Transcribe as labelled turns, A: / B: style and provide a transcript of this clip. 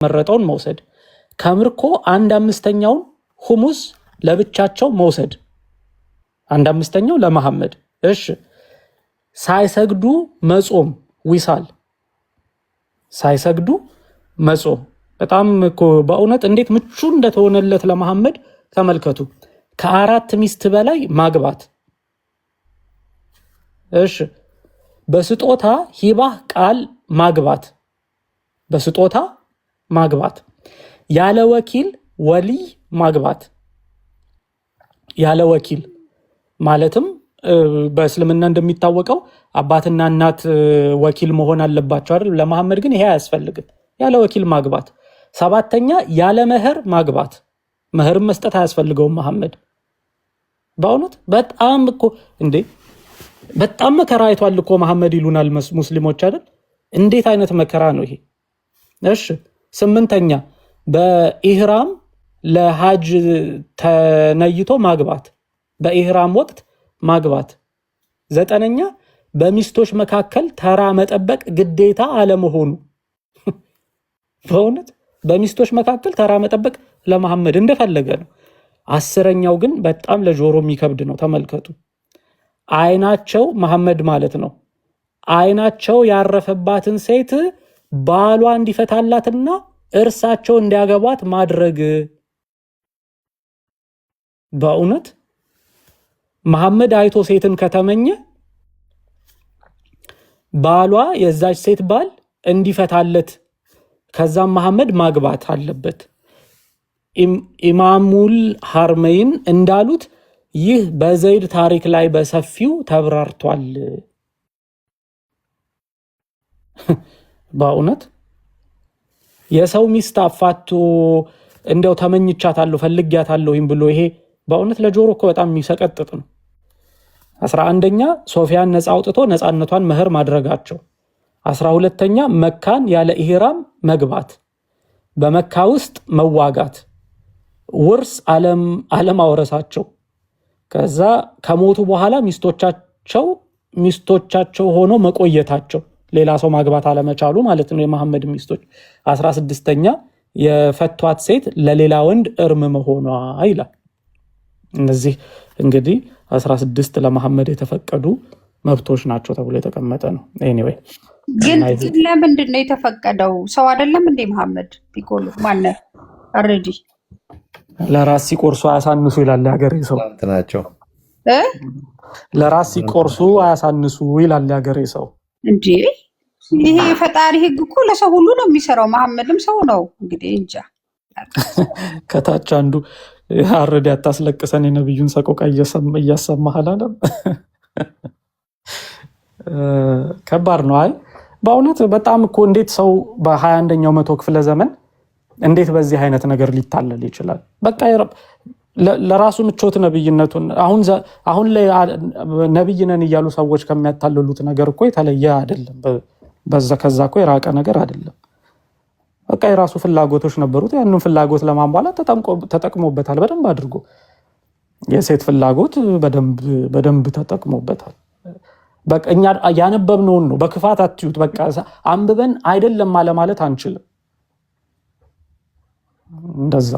A: መረጠውን መውሰድ ከምርኮ 1/5ኛውን ሁሙስ ለብቻቸው መውሰድ 1/5ኛው ለመሐመድ እሺ ሳይሰግዱ መጾም ዊሳል ሳይሰግዱ መጾም በጣም እኮ በእውነት እንዴት ምቹ እንደተሆነለት ለመሐመድ ተመልከቱ ከአራት ሚስት በላይ ማግባት እሺ በስጦታ ሂባህ ቃል ማግባት በስጦታ ማግባት ያለ ወኪል ወልይ ማግባት ያለ ወኪል ማለትም በእስልምና እንደሚታወቀው አባትና እናት ወኪል መሆን አለባቸው አይደል ለመሐመድ ግን ይሄ አያስፈልግም ያለ ወኪል ማግባት ሰባተኛ ያለ መህር ማግባት መህር መስጠት አያስፈልገውም መሐመድ በእውነት በጣም እኮ እንዴ በጣም መከራ አይቷል እኮ መሐመድ ይሉናል ሙስሊሞች አይደል እንዴት አይነት መከራ ነው ይሄ እሺ ስምንተኛ በኢህራም ለሐጅ ተነይቶ ማግባት በኢህራም ወቅት ማግባት ዘጠነኛ በሚስቶች መካከል ተራ መጠበቅ ግዴታ አለመሆኑ በእውነት በሚስቶች መካከል ተራ መጠበቅ ለመሐመድ እንደፈለገ ነው አስረኛው ግን በጣም ለጆሮ የሚከብድ ነው ተመልከቱ አይናቸው መሐመድ ማለት ነው አይናቸው ያረፈባትን ሴት ባሏ እንዲፈታላትና እርሳቸው እንዲያገቧት ማድረግ በእውነት መሐመድ አይቶ ሴትን ከተመኘ ባሏ የዛች ሴት ባል እንዲፈታለት ከዛም መሐመድ ማግባት አለበት ኢማሙል ሐርመይን እንዳሉት ይህ በዘይድ ታሪክ ላይ በሰፊው ተብራርቷል በእውነት የሰው ሚስት አፋቶ እንደው ተመኝቻታለሁ ፈልጊያታለሁኝ ብሎ ይሄ በእውነት ለጆሮ እኮ በጣም የሚሰቀጥጥ ነው 11ኛ ሶፊያን ነፃ አውጥቶ ነፃነቷን መህር ማድረጋቸው 12ኛ መካን ያለ ኢህራም መግባት በመካ ውስጥ መዋጋት ውርስ ዓለም አወረሳቸው ከዛ ከሞቱ በኋላ ሚስቶቻቸው ሆኖ መቆየታቸው ሌላ ሰው ማግባት አለመቻሉ ማለት ነው የመሐመድ ሚስቶች 16ኛ የፈቷት ሴት ለሌላ ወንድ እርም መሆኗ ይላል እነዚህ እንግዲህ 16 ለመሐመድ የተፈቀዱ መብቶች ናቸው ተብሎ የተቀመጠ ነው ኤኒዌይ
B: ግን ለምንድን ነው የተፈቀደው ሰው አይደለም እንዴ መሐመድ ቢቆሉ ማነ አረዲ
A: ለራስ ሲቆርሱ አያሳንሱ ይላል ያገሬ ሰው
C: ናቸው
A: ለራስ ሲቆርሱ አያሳንሱ ይላል ያገሬ ሰው
B: እንዴ ይሄ ፈጣሪ ህግ እኮ ለሰው ሁሉ ነው የሚሰራው መሐመድም ሰው ነው እንግዲህ እንጃ
A: ከታች አንዱ አረዲ አታስለቅሰን የነብዩን ሰቆቃ እያሰማህ አላለም ከባድ ነው አይ በእውነት በጣም እኮ እንዴት ሰው በ21ኛው መቶ ክፍለ ዘመን እንዴት በዚህ አይነት ነገር ሊታለል ይችላል በቃ ለራሱ ምቾት ነብይነቱን አሁን ላይ ነብይ ነን እያሉ ሰዎች ከሚያታልሉት ነገር እኮ የተለየ አይደለም ከዛ እኮ የራቀ ነገር አይደለም በቃ የራሱ ፍላጎቶች ነበሩት ያንን ፍላጎት ለማሟላት ተጠቅሞበታል በደንብ አድርጎ የሴት ፍላጎት በደንብ ተጠቅሞበታል በቃ እኛ ያነበብነው ነው በክፋት አትዩት በቃ አንብበን አይደለም ማለት አንችልም እንደዛ